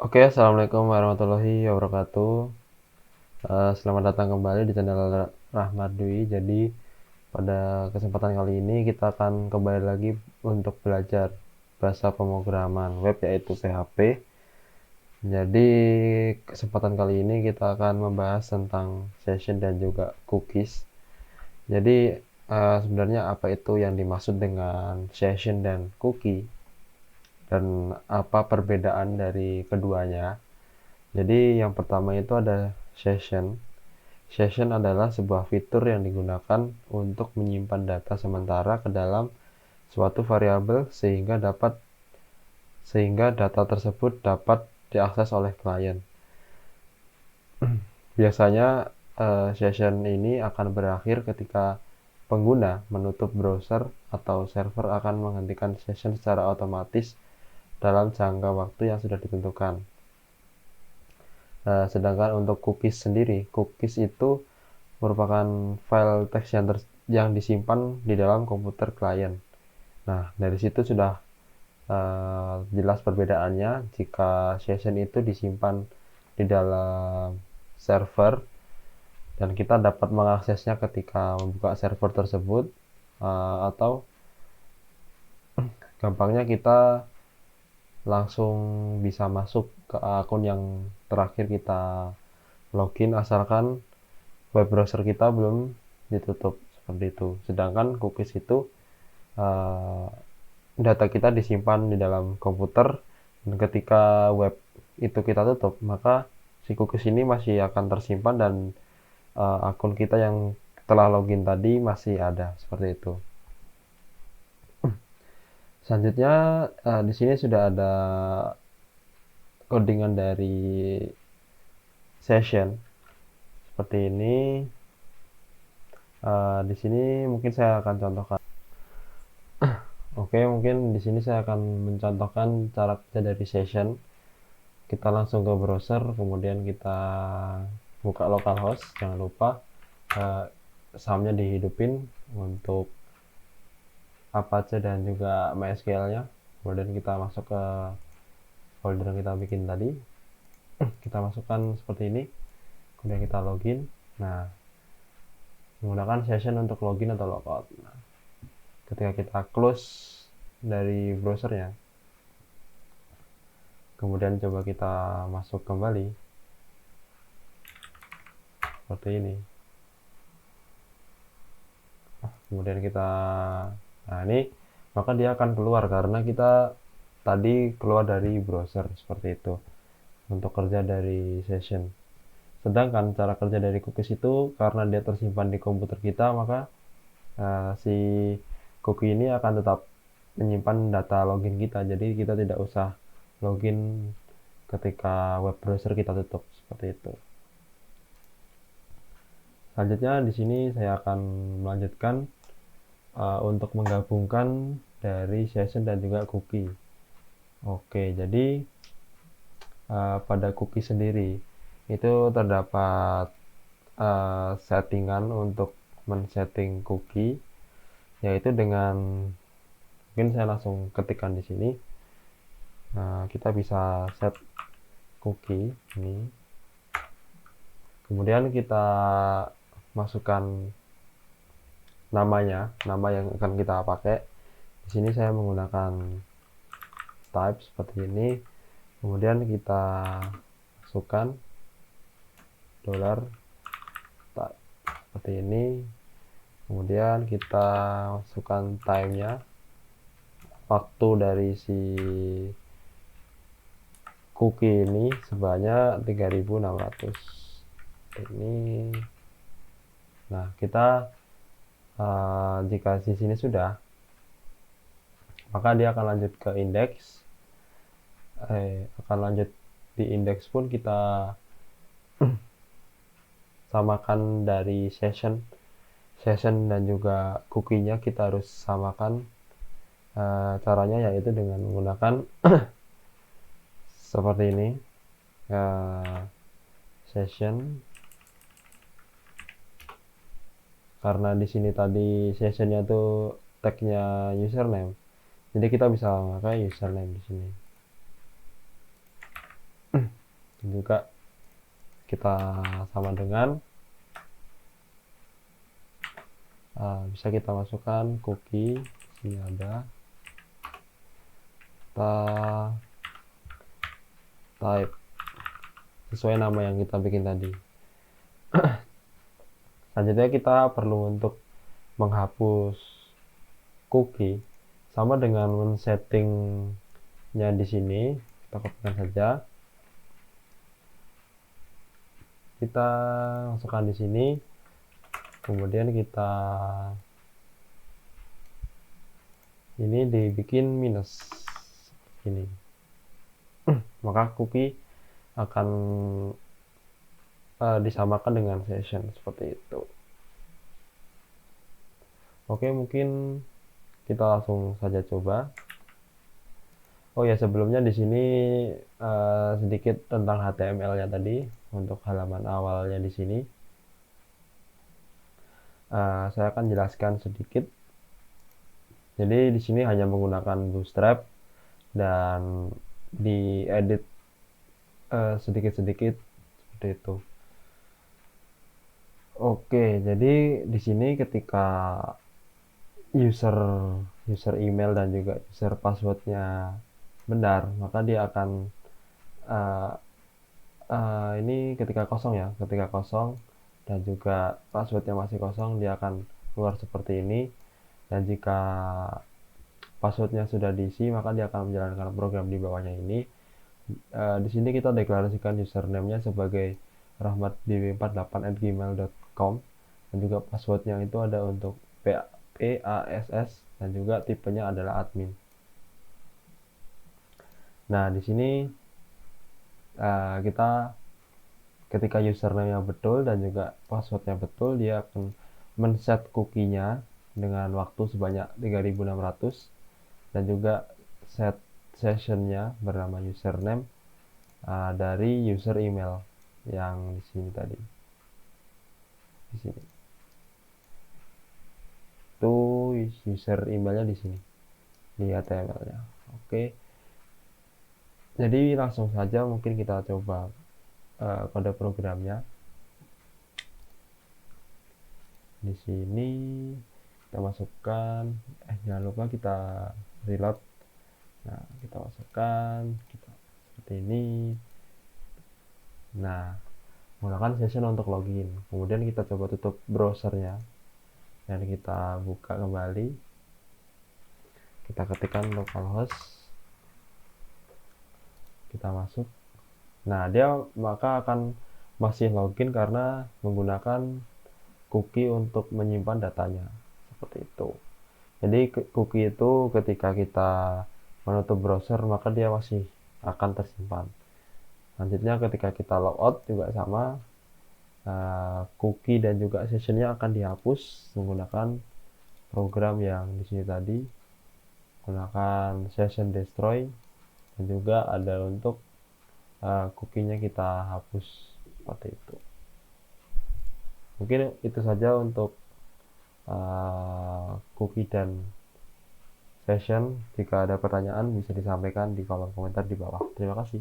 Oke, assalamualaikum warahmatullahi wabarakatuh. Selamat datang kembali di channel Rahmat Dwi. Jadi pada kesempatan kali ini kita akan kembali lagi untuk belajar bahasa pemrograman web yaitu PHP. Jadi kesempatan kali ini kita akan membahas tentang session dan juga cookies. Jadi sebenarnya apa itu yang dimaksud dengan session dan cookie dan apa perbedaan dari keduanya? Jadi yang pertama itu ada session. Session adalah sebuah fitur yang digunakan untuk menyimpan data sementara ke dalam suatu variabel sehingga data tersebut dapat diakses oleh klien. Biasanya session ini akan berakhir ketika pengguna menutup browser atau server akan menghentikan session secara otomatis dalam jangka waktu yang sudah ditentukan. Sedangkan untuk cookies sendiri, cookies itu merupakan file teks yang disimpan di dalam komputer klien. Nah, dari situ sudah jelas perbedaannya. Jika session itu disimpan di dalam server dan kita dapat mengaksesnya ketika membuka server tersebut, atau gampangnya kita langsung bisa masuk ke akun yang terakhir kita login asalkan web browser kita belum ditutup seperti itu. Sedangkan cookies itu data kita disimpan di dalam komputer dan ketika web itu kita tutup, maka si cookies ini masih akan tersimpan dan akun kita yang telah login tadi masih ada seperti itu. Selanjutnya di sini sudah ada codingan dari session seperti ini. Di sini mungkin saya akan contohkan. Oke, mungkin di sini saya akan mencontohkan cara kerja dari session. Kita langsung ke browser, kemudian kita buka localhost, jangan lupa sahamnya dihidupin untuk Apache dan juga MySQL-nya. Kemudian kita masuk ke folder yang kita bikin tadi. Kita masukkan seperti ini. Kemudian kita login. Nah, menggunakan session untuk login atau logout. Nah, ketika kita close dari browsernya, kemudian coba kita masuk kembali seperti ini. Kemudian kita, nah ini maka dia akan keluar karena kita tadi keluar dari browser seperti itu untuk kerja dari session. Sedangkan cara kerja dari cookies itu karena dia tersimpan di komputer kita, maka si cookie ini akan tetap menyimpan data login kita. Jadi kita tidak usah login ketika web browser kita tutup seperti itu. Selanjutnya di sini saya akan melanjutkan untuk menggabungkan dari session dan juga cookie. Oke, jadi pada cookie sendiri itu terdapat settingan untuk men-setting cookie, yaitu dengan mungkin saya langsung ketikkan di sini. Kita bisa set cookie ini, kemudian kita masukkan nama yang akan kita pakai. Di sini saya menggunakan type seperti ini, kemudian kita masukkan dollar type seperti ini, kemudian kita masukkan time-nya, waktu dari si cookie ini sebanyak 3600 ini. Nah, kita jika di sini sudah, maka dia akan lanjut ke indeks. Akan lanjut di indeks pun kita samakan dari session dan juga cookie-nya kita harus samakan. Caranya yaitu dengan menggunakan seperti ini, session, karena di sini tadi sessionnya tuh tagnya username, jadi kita bisa pakai username di sini. juga kita sama dengan bisa kita masukkan cookie. Sini ada kita type sesuai nama yang kita bikin tadi. Selanjutnya kita perlu untuk menghapus cookie sama dengan men-settingnya di sini. Kita kopikan saja, kita masukkan di sini, kemudian kita ini dibikin minus ini, maka cookie akan disamakan dengan session seperti itu. Oke, mungkin kita langsung saja coba. Oh ya, sebelumnya di sini sedikit tentang HTML-nya tadi. Untuk halaman awalnya di sini, saya akan jelaskan sedikit. Jadi di sini hanya menggunakan Bootstrap dan diedit sedikit-sedikit seperti itu. Oke, jadi di sini ketika user email dan juga user passwordnya benar, maka dia akan ini ketika kosong ya, ketika kosong dan juga passwordnya masih kosong, dia akan keluar seperti ini. Dan jika passwordnya sudah diisi, maka dia akan menjalankan program di bawahnya ini. Di sini kita deklarasikan username-nya sebagai rahmatdw48@gmail.com dan juga passwordnya itu ada untuk PASS dan juga tipenya adalah admin. Nah, di sini kita ketika username-nya betul dan juga passwordnya betul, dia akan men-set cookie-nya dengan waktu sebanyak 3600 dan juga set session-nya bernama username dari user email yang di sini tadi. Di sini. Itu user emailnya di sini di HTML-nya. Oke. Jadi langsung saja mungkin kita coba kode programnya. Di sini kita masukkan, jangan lupa kita reload. Nah, kita masukkan, kita seperti ini. Nah, menggunakan session untuk login. Kemudian kita coba tutup browsernya dan kita buka kembali. Kita ketikkan localhost, kita masuk. Nah, dia maka akan masih login karena menggunakan cookie untuk menyimpan datanya seperti itu. Jadi cookie itu ketika kita menutup browser maka dia masih akan tersimpan. Selanjutnya ketika kita logout juga sama, cookie dan juga sessionnya akan dihapus menggunakan program yang di sini tadi, menggunakan session destroy dan juga ada untuk cookie-nya kita hapus seperti itu. Mungkin itu saja untuk cookie dan session. Jika ada pertanyaan bisa disampaikan di kolom komentar di bawah. Terima kasih.